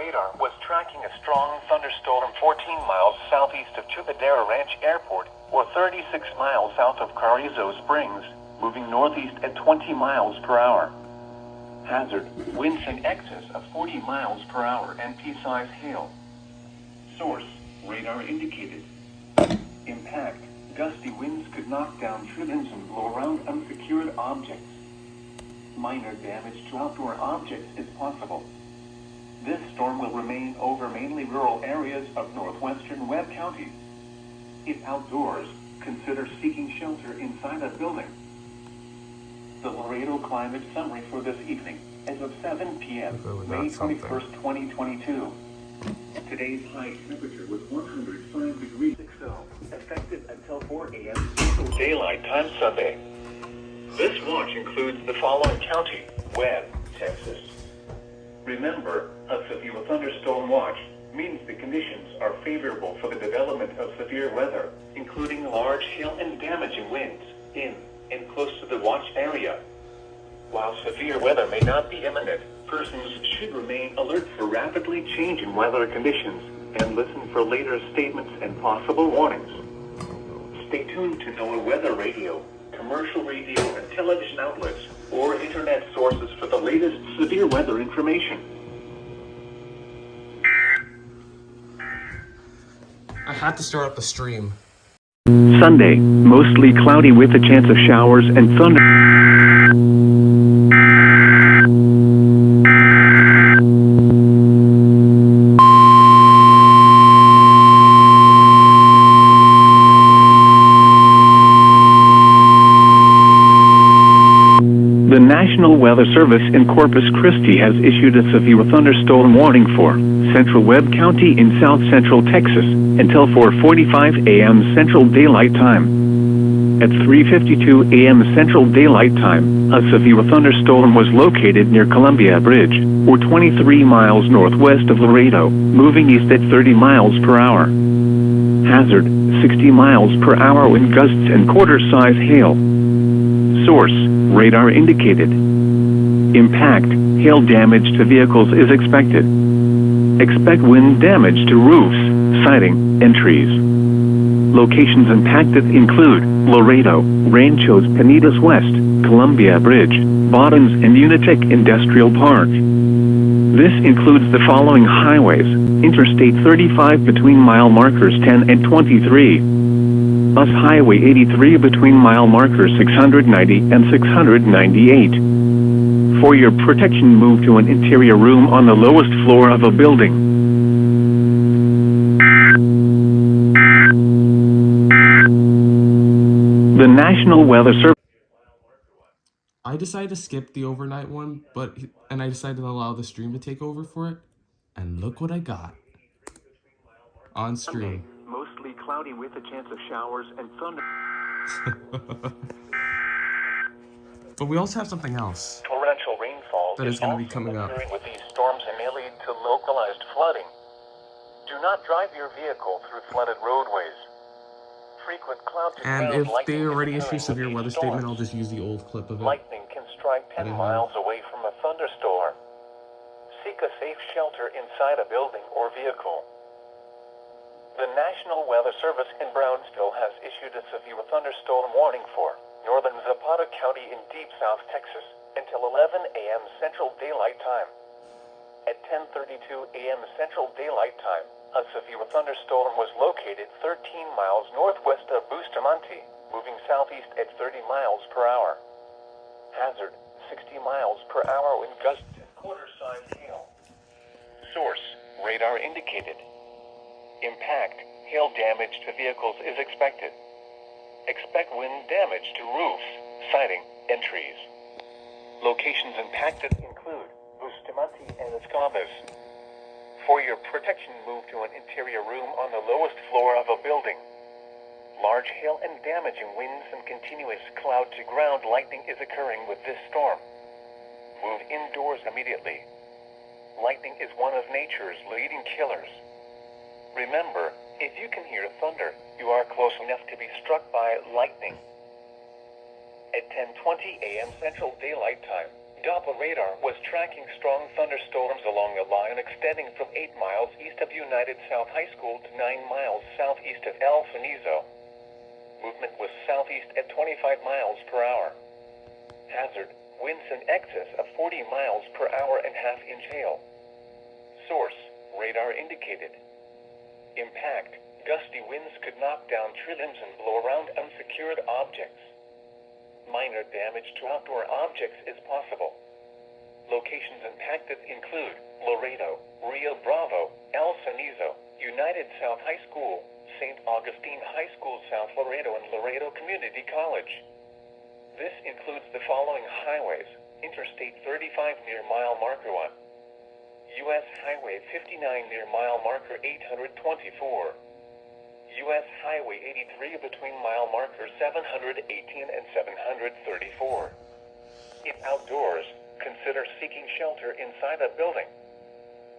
radar was tracking a strong thunderstorm 14 miles southeast of Chupacabra Ranch Airport, or 36 miles south of Carrizo Springs, moving northeast at 20 miles per hour. Hazard, winds in excess of 40 miles per hour and pea-size hail. Source, radar indicated. Impact, gusty winds could knock down trillions and blow around unsecured objects. Minor damage to outdoor objects is possible. This storm will remain over mainly rural areas of northwestern Webb County. If outdoors, consider seeking shelter inside a building. The Laredo climate summary for this evening, as of 7 p.m., May 21st, 2022. Today's high temperature was 105 degrees 60, effective until 4 a.m. Central Daylight Time Sunday. This watch includes the following county: Webb, Texas. Remember, a severe thunderstorm watch means the conditions are favorable for the development of severe weather, including large hail and damaging winds in and close to the watch area. While severe weather may not be imminent, persons should remain alert for rapidly changing weather conditions and listen for later statements and possible warnings. Stay tuned to NOAA Weather Radio, commercial radio and television outlets, or internet sources for the latest severe weather information. I had to start up the stream. Sunday, mostly cloudy with a chance of showers and thunder. The National Weather Service in Corpus Christi has issued a severe thunderstorm warning for central Webb County in south central Texas until 4:45 a.m. Central Daylight Time. At 3:52 a.m. Central Daylight Time, a severe thunderstorm was located near Columbia Bridge, or 23 miles northwest of Laredo, moving east at 30 miles per hour. Hazard, 60 miles per hour wind gusts and quarter-size hail. Source, radar indicated. Impact, hail damage to vehicles is expected. Expect wind damage to roofs, siding, and trees. Locations impacted include Laredo, Ranchos Penitas West, Columbia Bridge, Bottoms, and Unitech Industrial Park. This includes the following highways: Interstate 35 between mile markers 10 and 23. US Highway 83 between mile markers 690 and 698. For your protection, move to an interior room on the lowest floor of a building. The National Weather Service. I decided to skip the overnight one, and I decided to allow the stream to take over for it. And look what I got on stream. Mostly cloudy with a chance of showers and thunder. But we also have something else Torrential rainfall that is going to be coming up. with these storms and may lead to localized flooding. Do not drive your vehicle through flooded roadways. Frequent cloud-to-ground And if lightning they is already occurring issue with severe these weather storms. statement, I'll just use the old clip of it. Lightning can strike 10 miles away from a thunderstorm. Seek a safe shelter inside a building or vehicle. The National Weather Service in Brownsville has issued a severe thunderstorm warning for northern Zapata County in deep South Texas until 11 a.m. Central Daylight Time. At 10:32 a.m. Central Daylight Time, a severe thunderstorm was located 13 miles northwest of Bustamante, moving southeast at 30 miles per hour. Hazard, 60 miles per hour wind gusts and quarter-size hail. Source, radar indicated. Impact, hail damage to vehicles is expected. Expect wind damage to roofs, siding, and trees. Locations impacted include Bustamante and Escabas. For your protection, move to an interior room on the lowest floor of a building. Large hail and damaging winds and continuous cloud-to-ground lightning is occurring with this storm. Move indoors immediately. Lightning is one of nature's leading killers. Remember, if you can hear thunder, you are close enough to be struck by lightning. At 10:20 a.m. Central Daylight Time, Doppler radar was tracking strong thunderstorms along a line extending from 8 miles east of United South High School to 9 miles southeast of El Cenizo. Movement was southeast at 25 miles per hour. Hazard, winds in excess of 40 miles per hour and half-inch hail. Source, radar indicated. Impact, gusty winds could knock down tree limbs and blow around unsecured objects. Minor damage to outdoor objects is possible. Locations impacted include Laredo, Rio Bravo, El Cenizo, United South High School, St. Augustine High School, South Laredo, and Laredo Community College. This includes the following highways: Interstate 35 near mile marker 1, U.S. Highway 59 near mile marker 824, U.S. Highway 83 between mile markers 718 and 734. If outdoors, consider seeking shelter inside a building.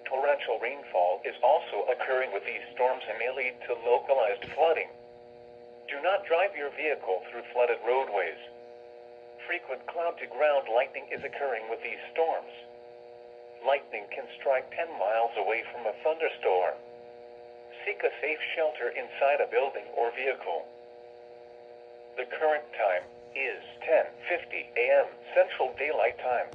Torrential rainfall is also occurring with these storms and may lead to localized flooding. Do not drive your vehicle through flooded roadways. Frequent cloud-to-ground lightning is occurring with these storms. Lightning can strike 10 miles away from a thunderstorm. Seek a safe shelter inside a building or vehicle. The current time is 10:50 a.m. Central Daylight Time.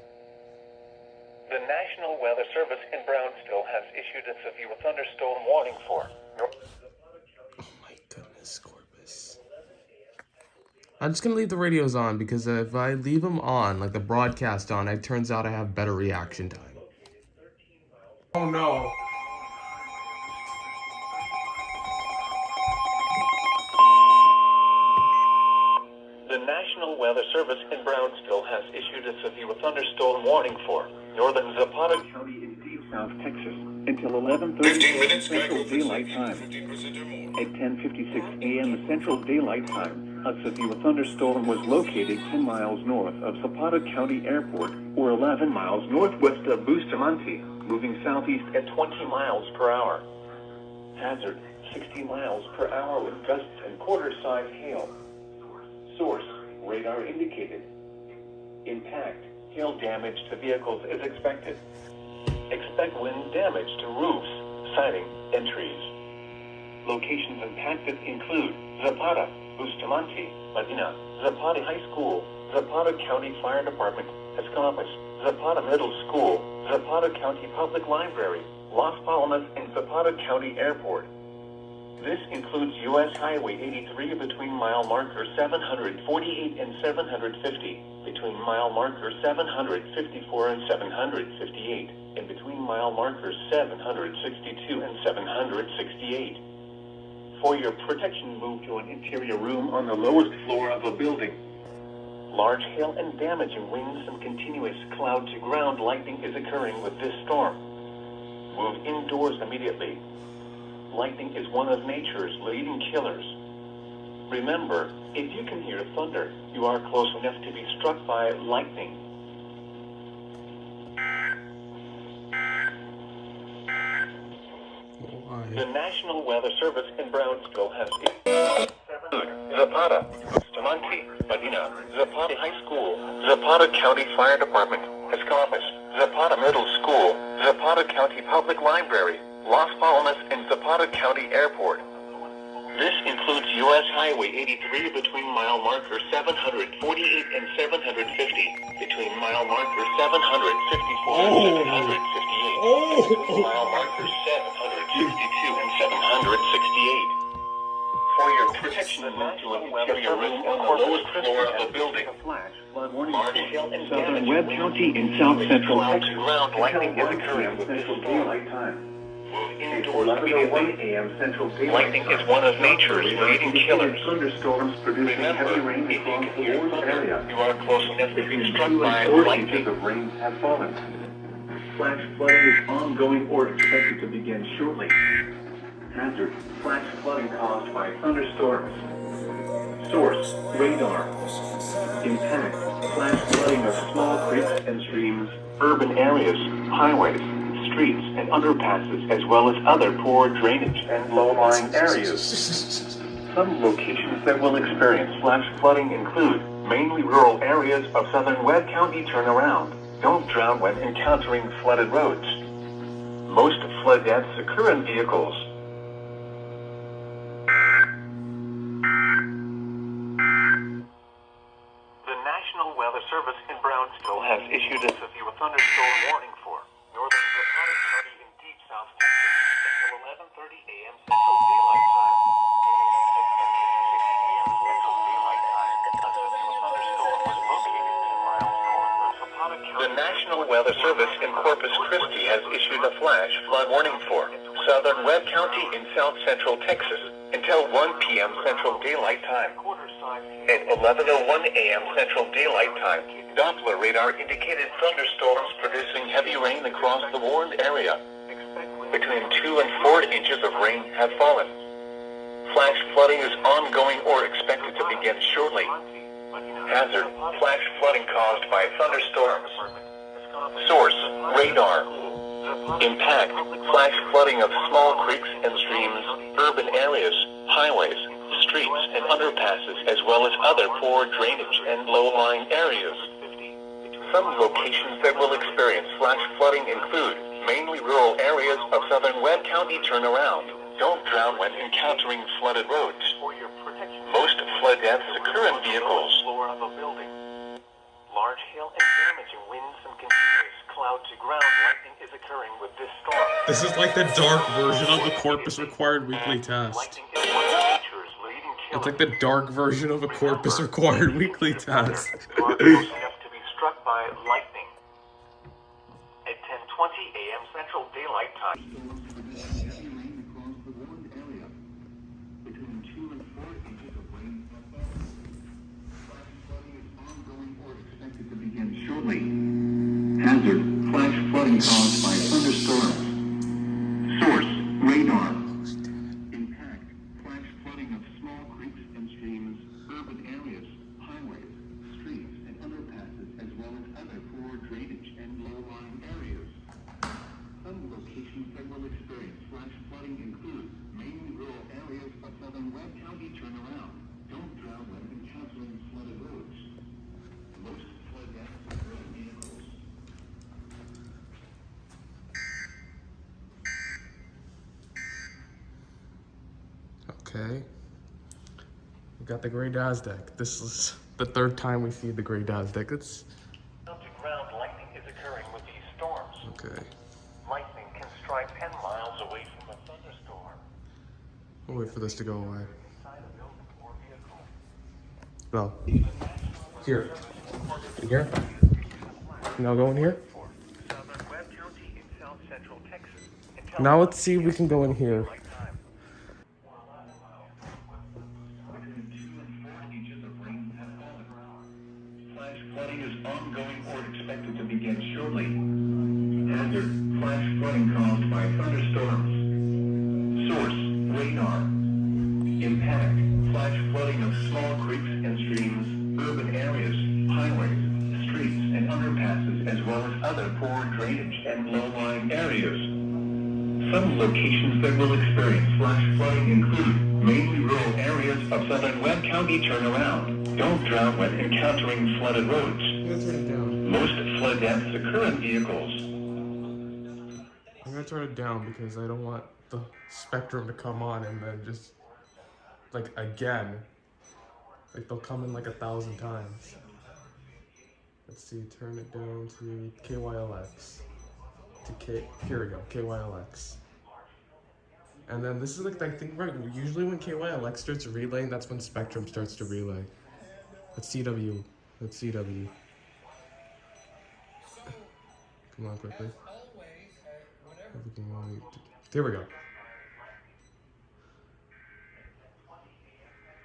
The National Weather Service in Brownsville has issued a severe thunderstorm warning for Oh my goodness, Corpus. I'm just gonna leave the radios on because if I leave them on, like the broadcast on, it turns out I have better reaction time. Oh no. The National Weather Service in Brownsville has issued a severe thunderstorm warning for northern Zapata County in deep South Texas until 11:30 Central Daylight Time. At 10:56 a.m. Central Daylight Time, a severe thunderstorm was located 10 miles north of Zapata County Airport, or 11 miles northwest of Bustamante, moving southeast at 20 miles per hour. Hazard, 60 miles per hour with gusts and quarter-size hail. Source, radar indicated. Impact, hail damage to vehicles is expected. Expect wind damage to roofs, siding, and trees. Locations impacted include Zapata, Bustamante, Medina, Zapata High School, Zapata County Fire Department, Escalapis, Zapata Middle School, Zapata County Public Library, Las Palmas, and Zapata County Airport. This includes U.S. Highway 83 between mile markers 748 and 750, between mile markers 754 and 758, and between mile markers 762 and 768. For your protection, move to an interior room on the lowest floor of a building. Large hail and damaging winds and continuous cloud-to-ground lightning is occurring with this storm. Move indoors immediately. Lightning is one of nature's leading killers. Remember, if you can hear thunder, you are close enough to be struck by lightning. Why? The National Weather Service in Brownsville has Zapata, Bustamante, Medina, Zapata High School, Zapata County Fire Department, Escalapis, Zapata Middle School, Zapata County Public Library, Las Palmas, and Zapata County Airport. This includes U.S. Highway 83 between mile markers 748 and 750, between mile markers 754 and 758, between mile markers 762 and 768. For your protection, move to an interior room on the lowest floor of a building. Large hail and Southern Webb County in South Central Texas. ground lightning is occurring with this Central storm. Daylight Time. Indoors immediately. 11:01 a.m. Central Daylight Lightning Time. is one of nature's leading killers. Thunderstorms producing heavy Remember, rain if you across can the hear Warren thunder, area. you are close enough to Between be struck 2 by and 4 lightning. inches of rain have fallen. Flash flooding is ongoing or expected to begin shortly. Hazard, flash flooding caused by thunderstorms. Source, radar. Impact, flash flooding of small creeks and streams, urban areas, highways, streets, and underpasses, as well as other poor drainage and low-lying areas. Some locations that will experience flash flooding include mainly rural areas of southern Webb County turnaround, Don't drown when encountering flooded roads. Most flood deaths occur in vehicles. The National Weather Service in Brownsville has issued a severe thunderstorm warning for northern Zapata County in deep South Texas until 11:30 a.m. Central Daylight Time. At 10:56 p.m. Central Daylight Time, a severe thunderstorm was located 10 miles north of Zapata County. The National Weather Service in Corpus Christi has issued a flash flood warning for southern Webb County in south central Texas until 1 p.m. Central Daylight Time. At 11:01 a.m. Central Daylight Time, Doppler radar indicated thunderstorms producing heavy rain across the warned area. Between 2 and 4 inches of rain have fallen. Flash flooding is ongoing or expected to begin shortly. Hazard: flash flooding caused by thunderstorms. Source: radar. Impact: flash flooding of small creeks and streams, urban areas, highways, streets, and underpasses, as well as other poor drainage and low-lying areas. Some locations that will experience flash flooding include mainly rural areas of southern Webb County. Turnaround. Don't drown when encountering flooded roads. Most flood deaths occur in vehicles. Large hail and damaging winds and continuous cloud-to-ground lightning is occurring with this storm. This is like the dark version of the Corpus Required Weekly Test. It's like the dark version of a Corpus Required Weekly Test. To be struck by lightning at 10:20 a.m. Central Daylight Time. Shortly. Hazard: flash flooding caused by thunderstorms. Source: radar. Impact: flash flooding of small creeks and streams, urban areas, highways, streets, and underpasses, as well as other poor drainage and low-lying areas. Some locations that will experience flash flooding include mainly rural areas of southern Webb County. Turnaround. Don't drown when encountering flooded roads. Most flood deaths occur in vehicles. Okay. We got the Grey Dazdeck. This is the third time we see the Grey Dazdeck. It's Ground lightning is occurring with these storms. okay. Lightning can strike 10 miles away from a thunderstorm. We'll wait for this to go away. Inside a building or vehicle. No. Here. In here? Now go in here. Southern Webb County in south central Texas. Now let's see if we can go in here. Flash flooding is ongoing or expected to begin shortly. Hazard: flash flooding caused by thunderstorms. Source: radar. Impact: flash flooding of small creeks and streams, urban areas, highways, streets, and underpasses, as well as other poor drainage and low-lying areas. Some locations that will experience flash flooding include mainly rural areas of southern Webb County. Turnaround. Don't drown when encountering flooded roads. Most flood deaths occur in vehicles. I'm gonna turn it down because I don't want the spectrum to come on and then just like again. Like they'll come in like 1,000 times. Let's see, turn it down to KYLX. Here we go, KYLX. And then this is like, I think, right, usually when KYLX starts relaying, that's when Spectrum starts to relay. Let's CW. Let's CW. Come on, quickly. Here we go.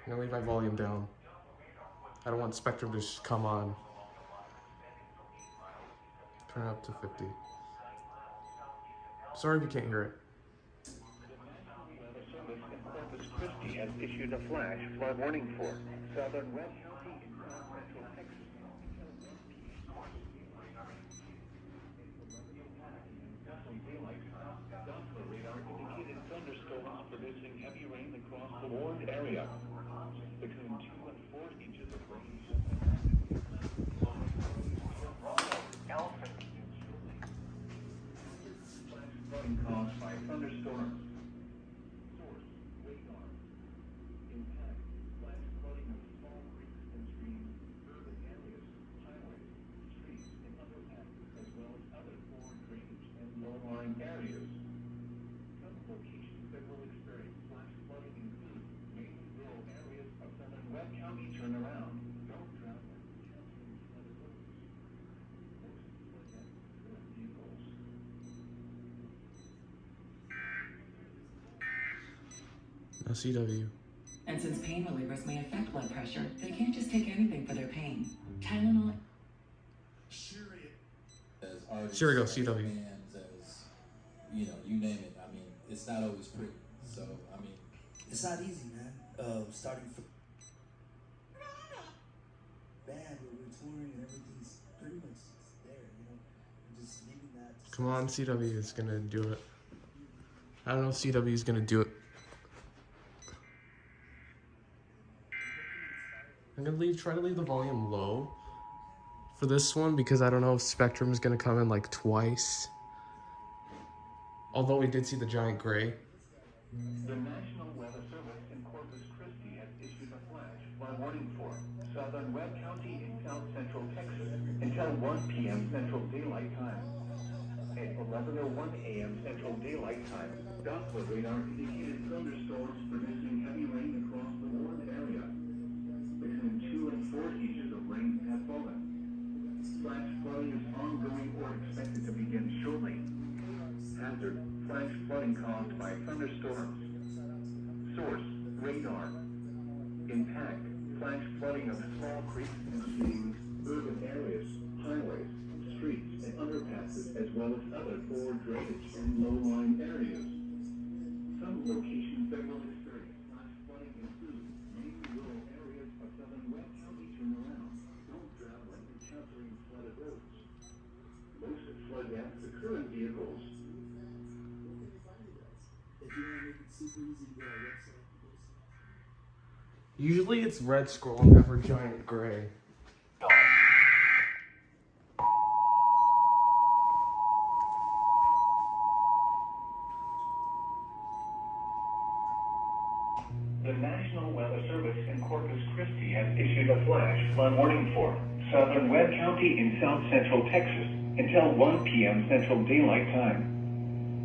I'm gonna leave my volume down. I don't want Spectrum to just come on. Turn it up to 50. Sorry if you can't hear it. Corpus Christi has issued a flash flood warning for southern Webb County in south central Texas. Doppler radar indicated thunderstorms producing heavy rain across the warned area. Between 2 and 4 inches of rain. Alpha flooding caused by thunderstorms. Source, radar. Impact, flash flooding of small creeks and streams, urban areas, highways, streets, and underpasses, as well as other poor drainage and low-lying areas. Some locations that will experience flash flooding include mainly rural areas of southern Webb County. Turnaround. Don't drown when encountering flooded roads. Most flood depths occur in vehicles. Now CW. And since pain relievers may affect blood pressure, they can't just take anything for their pain. Tylenol. As artists, Here we go, as CW. bands, as you know, you name it. I mean, it's not always pretty. So I mean, it's not easy, man. Starting from band where we're touring and everything's pretty much there, you know. And just leaving that. Come on, CW is gonna do it. I don't know if CW is gonna do it. I'm gonna try to leave the volume low for this one because I don't know if Spectrum is gonna come in like twice. Although we did see the giant gray. The National Weather Service in Corpus Christi has issued a flash flood warning for southern Webb County in south central Texas until 1 p.m. Central Daylight Time. At 11:01 a.m. Central Daylight Time, Doppler radar indicated thunderstorms producing heavy rain across the warned area. Between 2 and 4 inches of rain have fallen. Flash flooding is ongoing or expected to begin shortly. Hazard, flash flooding caused by thunderstorms. Source, radar. Impact, flash flooding of small creeks and streams, urban areas, highways, streets, and underpasses, as well as other poor drainage and low-lying areas. Some locations that will experience flash flooding include mainly rural areas of southern Webb County. Turnaround. Don't drown when encountering flooded roads. Most flood deaths occur in vehicles. If you want to make it super easy to go to our website, Usually it's red scroll, never giant gray. The National Weather Service in Corpus Christi has issued a flash flood warning for southern Webb County in south central Texas until 1 p.m. Central Daylight Time.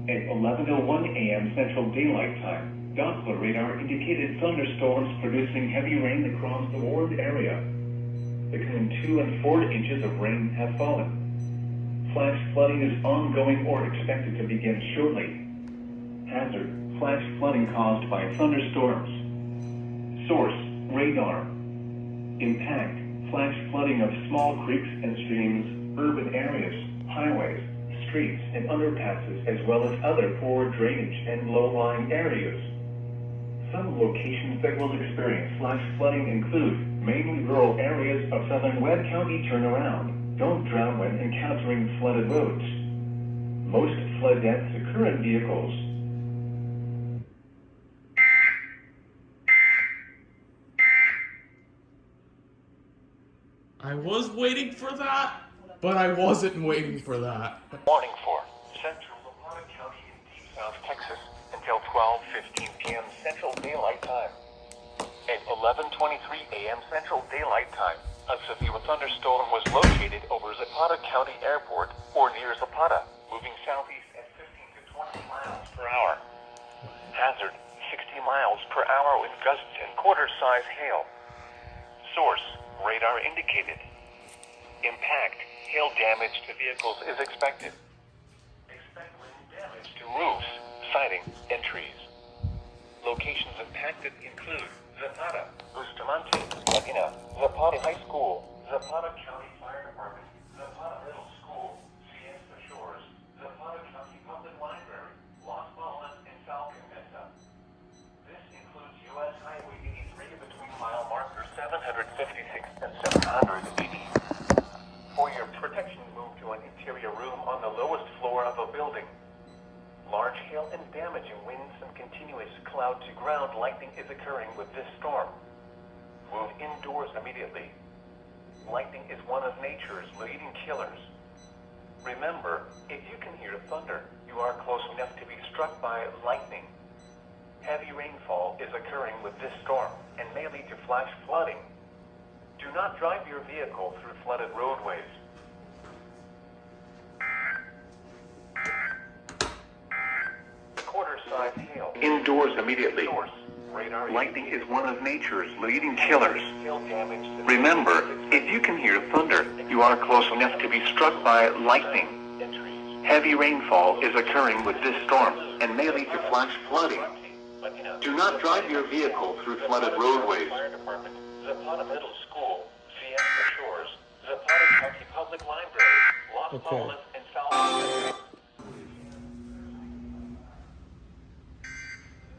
At 11:01 a.m. Central Daylight Time, Doppler radar indicated thunderstorms producing heavy rain across the warned area. Between 2 and 4 inches of rain have fallen. Flash flooding is ongoing or expected to begin shortly. Hazard, flash flooding caused by thunderstorms. Source, radar. Impact, flash flooding of small creeks and streams, urban areas, highways, streets, and underpasses, as well as other poor drainage and low-lying areas. Some locations that will experience flash flooding include mainly rural areas of southern Webb County. Turnaround. Don't drown when encountering flooded roads. Most flood deaths occur in vehicles. I was waiting for that, but I wasn't waiting for that. Warning for central LaPorta County in deep south Texas until 12:15 p.m. Central Daylight Time. At 11:23 a.m. Central Daylight Time, a severe thunderstorm was located over Zapata County Airport or near Zapata, moving southeast at 15 to 20 miles per hour. Hazard, 60 miles per hour with gusts and quarter-size hail. Source, radar indicated. Impact, hail damage to vehicles is expected. Expect wind damage to roofs, siding, and trees. Locations impacted include Zapata, Bustamante, Medina, Zapata High School, Zapata County Fire Department, Zapata Middle School, Siesta Shores, Zapata County Public Library, Las Palmas, and Falcon Mesa. This includes U.S. Highway 83 between mile markers 756 and 780. For your protection, move to an interior room on the lowest floor of a building. Large hail and damaging winds and continuous cloud-to-ground lightning is occurring with this storm. Move indoors immediately. Lightning is one of nature's leading killers. Remember, if you can hear thunder, you are close enough with this storm and may lead to flash flooding. Do not drive your vehicle through flooded roadways. Quarter-size hail. Indoors immediately. Source, radar. Lightning is one of nature's leading killers. Remember, if you can hear thunder, you are close enough to be struck by lightning. Heavy rainfall is occurring with this storm and may lead to flash flooding. Do not drive your vehicle through flooded roadways. Fire Department, Zapata Middle School, Fiesta Shores, Zapata County Public Library, Los Feliz, and South.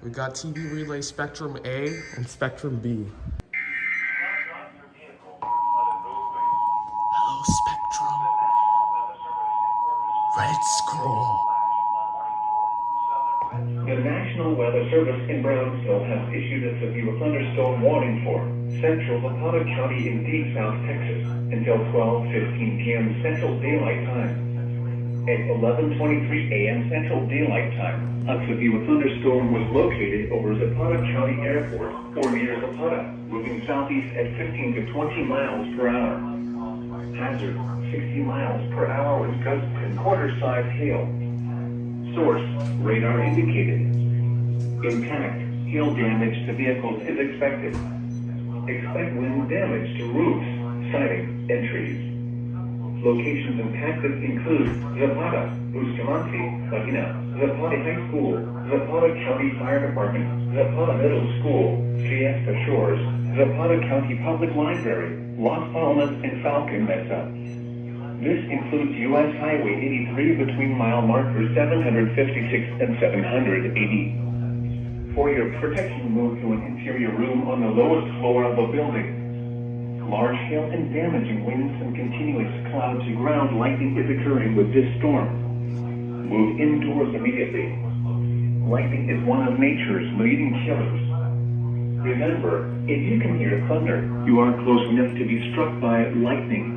We got TV relay Spectrum A and Spectrum B. Hello, Spectrum. Red Scroll. The National Weather Service in Brownsville has issued a severe thunderstorm warning for central Zapata County in deep South Texas until 12:15 p.m. Central Daylight Time. At 11:23 a.m. Central Daylight Time, a severe thunderstorm was located over Zapata County Airport or near Zapata, moving southeast at 15 to 20 miles per hour. Hazard, 60 miles per hour with gusts and quarter-size hail. Source, radar indicated. Impact, hail damage to vehicles is expected. Expect wind damage to roofs, siding, and trees. Locations impacted include Zapata, Bustamante, Laguna, Zapata High School, Zapata County Fire Department, Zapata Middle School, Fiesta Shores, Zapata County Public Library, Las Palmas, and Falcon Mesa. This includes U.S. Highway 83 between mile markers 756 and 780. For your protection, move to an interior room on the lowest floor of a building. Large hail and damaging winds and continuous cloud to ground lightning is occurring with this storm. Move indoors immediately. Lightning is one of nature's leading killers. Remember, if you can hear thunder, you are close enough to be struck by lightning.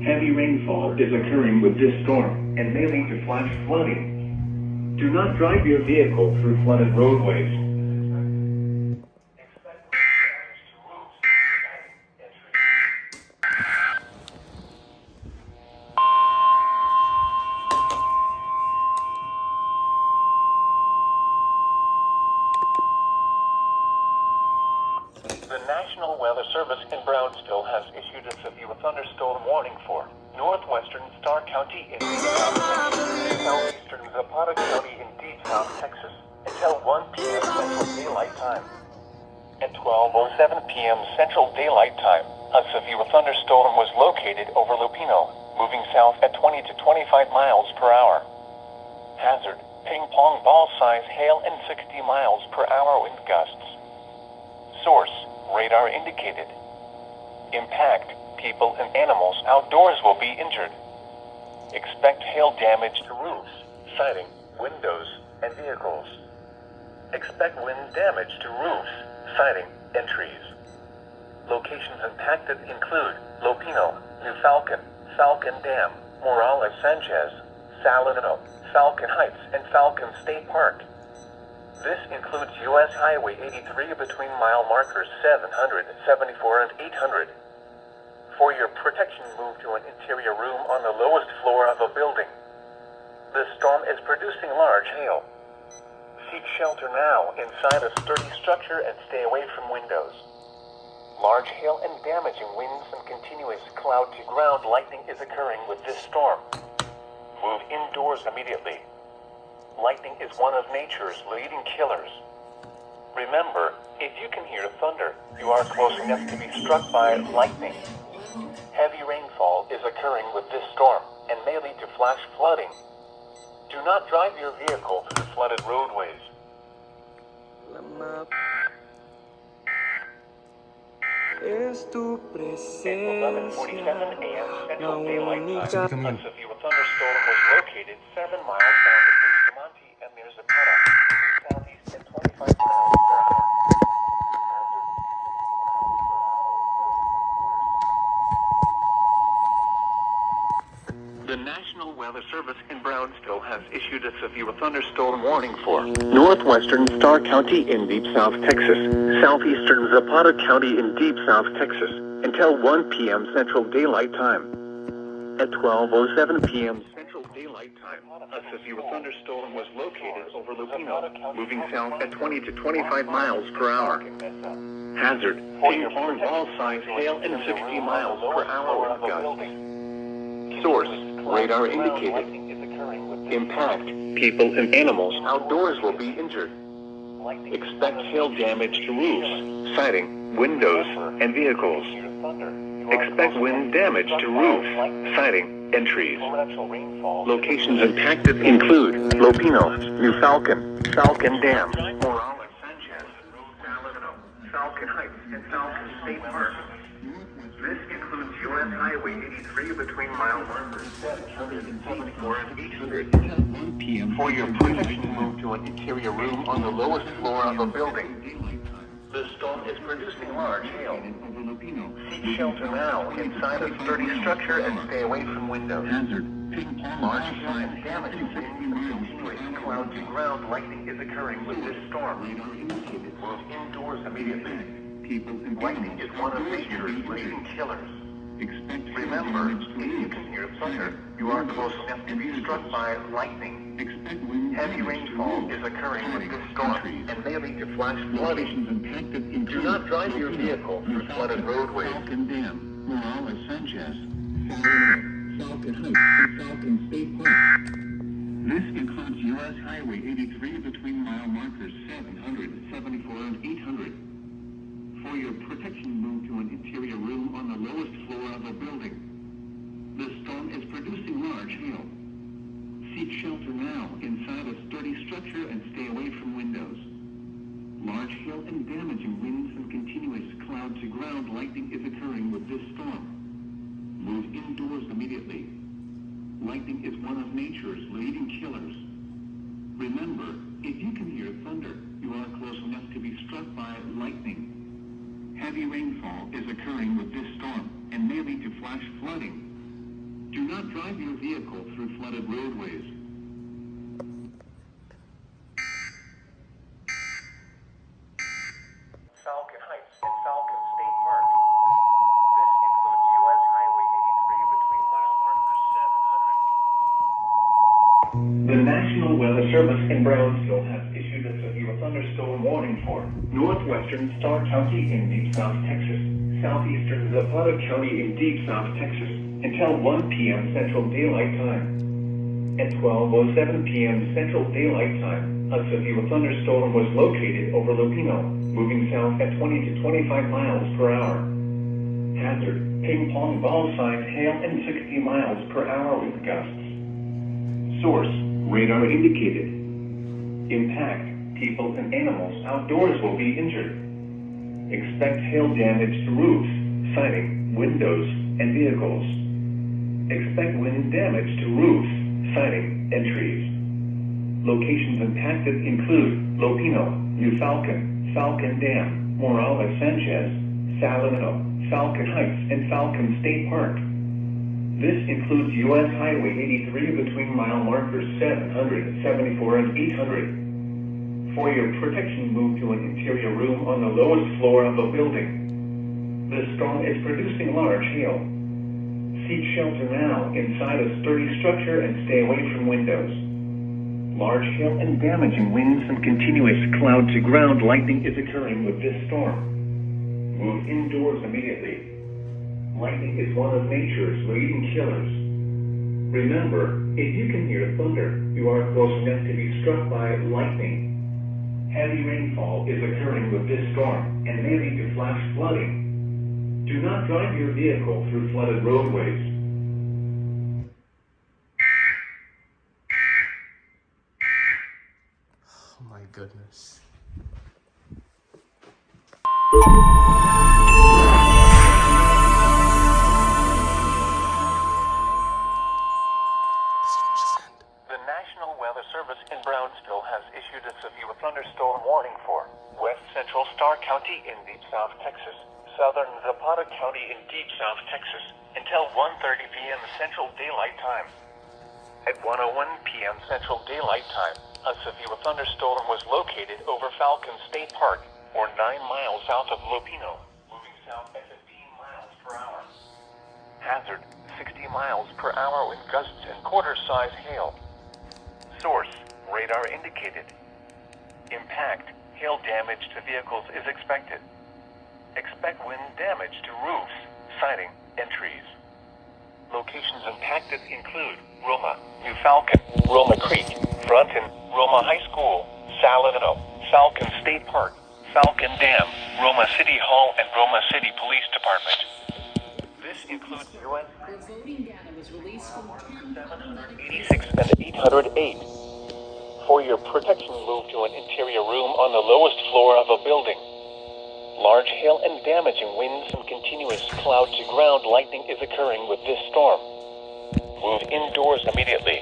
Heavy rainfall is occurring with this storm and may lead to flash flooding. Do not drive your vehicle through flooded roadways. The National Weather Service in Brownsville has issued a severe thunderstorm warning for northwestern Starr County in southeastern Zapata County in deep South Texas until 1 p.m. Central Daylight Time. At 12:07 p.m. Central Daylight Time, a severe thunderstorm was located over Lupino, moving south at 20 to 25 miles per hour. Hazard, ping-pong ball-size hail and 60 miles per hour wind gusts. Source, radar indicated. Impact, people and animals outdoors will be injured. Expect hail damage to roofs, siding, windows, and vehicles. Expect wind damage to roofs, siding, and trees. Locations impacted include Lupino, New Falcon, Falcon Dam, Morales Sanchez, Salinero, Falcon Heights, and Falcon State Park. This includes U.S. Highway 83 between mile markers 700, 74, and 800. For your protection, move to an interior room on the lowest floor of a building. This storm is producing large hail. Seek shelter now inside a sturdy structure and stay away from windows. Large hail and damaging winds and continuous cloud-to-ground lightning is occurring with this storm. Move indoors immediately. Lightning is one of nature's leading killers. Remember, if you can hear thunder, you are close enough to be struck by lightning. Heavy rainfall is occurring with this storm and may lead to flash flooding. Do not drive your vehicle through flooded roadways. Es tu At presencia 11:47 a.m. Central la Daylight única. Time, a severe thunderstorm was located 7 miles south of Bustamante and near Zapata, southeast at 25 miles per hour. The National Weather Service in Brownsville has issued a severe thunderstorm warning for northwestern Starr County in deep South Texas, southeastern Zapata County in deep South Texas, until 1 p.m. Central Daylight Time. At 12:07 p.m. Central Daylight Time, a severe thunderstorm was located over Lupino, moving south at 20 to 25 miles per hour. Hazard, ping-pong ball size hail and 60 miles per hour wind gusts. Source, radar indicated. Impact, people and animals outdoors will be injured. Expect hail damage to roofs, siding, windows, and vehicles. Expect wind damage to roofs, siding, and trees. Locations impacted include Lupino, New Falcon, Falcon Dam, Morales, Sanchez, Falcon Heights, and Falcon State Park. This includes U.S. Highway 83 between mile markers 774 and 800 until 1 p.m. For your protection, move to an interior room on the lowest floor of a building. The storm is producing large hail. Seek shelter now inside a sturdy structure and stay away from windows. Large hail and damaging winds and continuous cloud to ground lightning is occurring with this storm. Move indoors immediately. Lightning is one of nature's leading killers. Remember, if you can hear thunder, you are close enough to be struck by lightning. Heavy rainfall is occurring with this storm and may lead to flash flooding. Do not drive your vehicle through flooded roadways. Falcon Dam, Morales, Sanchez, Falcon Heights, and Falcon State Park. This includes U.S. Highway 83 between mile markers 700, 74, and 800. For your protection, move to an interior room on the lowest floor of a building. The storm is producing large hail. Seek shelter now inside a sturdy structure and stay away from windows. Large hail and damaging winds and continuous cloud to ground lightning is occurring with this storm. Move indoors immediately. Lightning is one of nature's leading killers. Remember, if you can hear thunder, you are close enough to be struck by lightning. Heavy rainfall is occurring with this storm and may lead to flash flooding. Do not drive your vehicle through flooded roadways. Falcon Heights and Falcon State Park. This includes U.S. Highway 83 between mile markers 700. The National Weather Service in Brownsville has issued a severe thunderstorm warning for northwestern Starr County in deep South Texas, southeastern Zapata County in deep South Texas, until 1 p.m. Central Daylight Time. At 12:07 p.m. Central Daylight Time, a severe thunderstorm was located over Lupino, moving south at 20 to 25 miles per hour. Hazard, ping-pong ball-sized hail and 60 miles per hour with gusts. Source, radar indicated. Impact, people and animals outdoors will be injured. Expect hail damage to roofs, siding, windows, and vehicles. Expect wind damage to roofs, siding, and trees. Locations impacted include Lupino, New Falcon, Falcon Dam, Morales, Sanchez, Salamino, Falcon Heights, and Falcon State Park. This includes U.S. Highway 83 between mile markers 700, 74, and 800. For your protection, move to an interior room on the lowest floor of a building. The storm is producing large hail. Seek shelter now inside a sturdy structure and stay away from windows. Large hail and damaging winds and continuous cloud to ground lightning is occurring with this storm. Move indoors immediately. Lightning is one of nature's leading killers. Remember, if you can hear thunder, you are close enough to be struck by lightning. Heavy rainfall is occurring with this storm and may lead to flash flooding. Do not drive your vehicle through flooded roadways. Oh my goodness. The National Weather Service in Brownsville has issued a severe thunderstorm warning for west central Starr County in deep South Texas, southern Zapata County in deep South Texas, until 1:30 p.m. Central Daylight Time. At 1:01 p.m. Central Daylight Time, a severe thunderstorm was located over Falcon State Park, or 9 miles south of Lupino, moving south at 15 miles per hour. Hazard, 60 miles per hour with gusts and quarter-size hail. Source, radar indicated. Impact, hail damage to vehicles is expected. Expect wind damage to roofs, siding, and trees. Locations impacted include Roma, New Falcon, Roma Creek, Fronton, Roma High School, Saladino, Falcon State Park, Falcon Dam, Roma City Hall, and Roma City Police Department. This includes U.S. The voting data was released from 786 and 808. For your protection, move to an interior room on the lowest floor of a building. Large hail and damaging winds and continuous cloud-to-ground lightning is occurring with this storm. Move indoors immediately.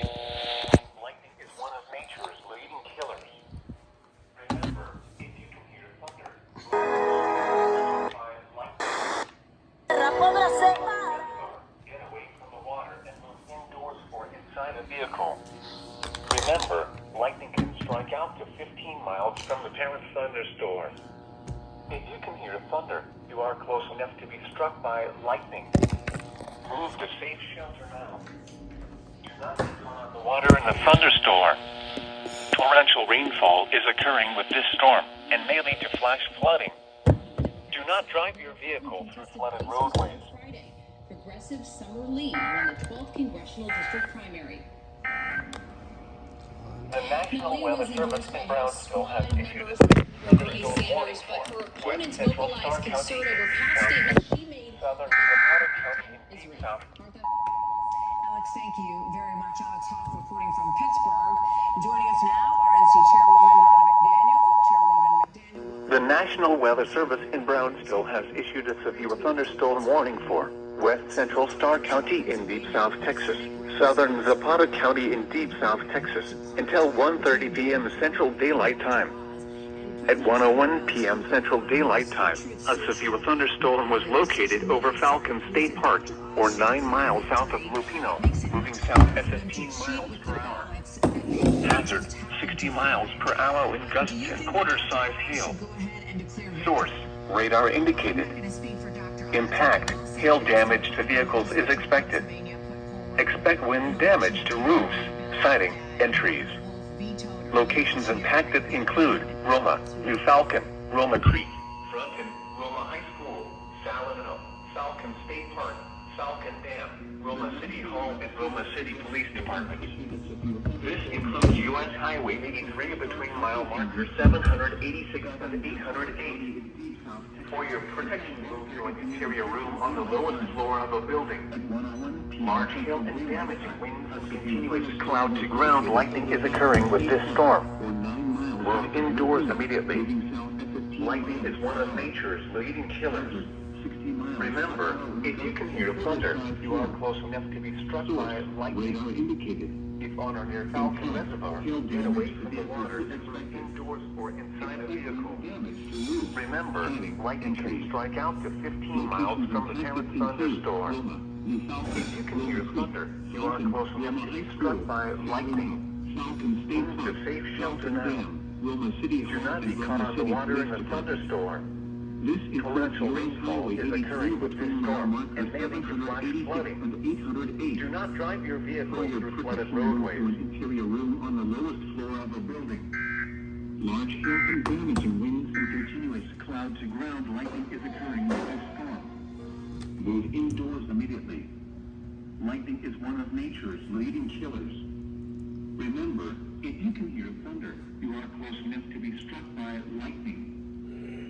Lightning is one of nature's leading killers. Remember, if you can hear thunder, get away from the water and move indoors or inside a vehicle. Remember, lightning can strike out to 15 miles from the parent thunderstorm. If you can hear thunder, you are close enough to be struck by lightning. Move to safe shelter now. Do not be caught on the water in the thunderstorm. Torrential rainfall is occurring with this storm and may lead to flash flooding. Do not drive your vehicle through flooded roadways. Friday, Progressive Summer Lee won the 12th Congressional District Primary. The National Weather Service in Brownsville has issued a Bernie Sanders, but her opponents vocalized concern over past statements she made. Southern Dakota County in Deep South. Alex, thank you very much. Alex Hoff reporting from Pittsburgh. Joining us now, RNC Chairwoman Ronna McDaniel. Chairwoman McDaniel. The National Weather Service in Brownsville has issued a severe thunderstorm warning for West Central Starr County in Deep South Texas, Southern Zapata County in Deep South Texas, until 1:30 p.m. Central Daylight Time. At 1:01 p.m. Central Daylight Time, a severe thunderstorm was located over Falcon State Park, or 9 miles south of Lupino, moving south at 15 miles per hour. Hazard, 60 miles per hour with gusts and quarter-size hail. Source, radar indicated. Impact, hail damage to vehicles is expected. Expect wind damage to roofs, siding, and trees. Locations impacted include Roma, New Falcon, Roma Creek, Fronton, Roma High School, Saladino, Falcon State Park, Falcon Dam, Roma City Hall, and Roma City Police Department. This includes U.S. Highway 83 between mile markers 786 and 808. For your protection, move to an interior room on the lowest floor of a building. Large hail and damaging winds and continuous cloud-to-ground lightning is occurring with this storm. Move indoors immediately. Lightning is one of nature's leading killers. Remember, if you can hear thunder, you are close enough to be struck by lightning. If on or near Falcon Reservoir, get away from the water and move indoors or inside a vehicle. Remember, lightning can strike out to 15 miles from the parent thunderstorm. If you can hear thunder, you are close enough to be struck by lightning. Move to safe shelter now. Do not be caught on the water in the thunderstorm. Torrential rainfall is occurring with this storm and may lead to flash flooding. Do not drive your vehicle through flooded roadways. Interior room on the lowest floor of a building. Large hail and damaging winds and continuous cloud-to-ground lightning is occurring with this storm. Move indoors immediately. Lightning is one of nature's leading killers. Remember, if you can hear thunder, you are close enough to be struck by lightning.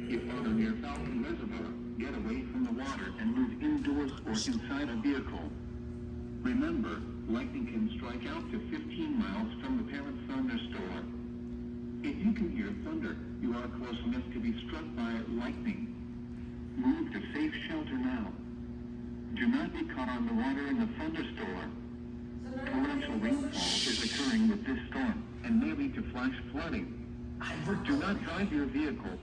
If on or near Falcon Reservoir, get away from the water and move indoors or inside a vehicle. Remember, lightning can strike out to 15 miles from the parent thunderstorm. If you can hear thunder, you are close enough to be struck by lightning. Move to safe shelter now. Do not be caught on the water in the thunderstorm. Torrential rainfall is occurring with this storm and may lead to flash flooding. Do not drive your vehicle.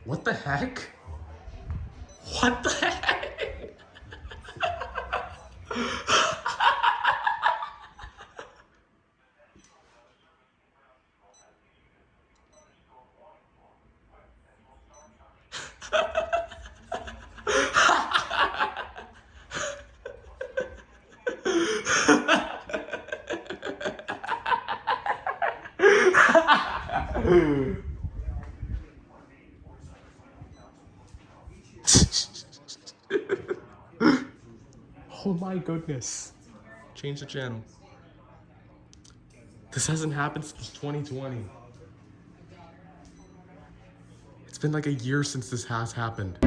What the heck? What the heck? Oh my goodness. Change the channel. This hasn't happened since 2020. It's been like a year since this has happened.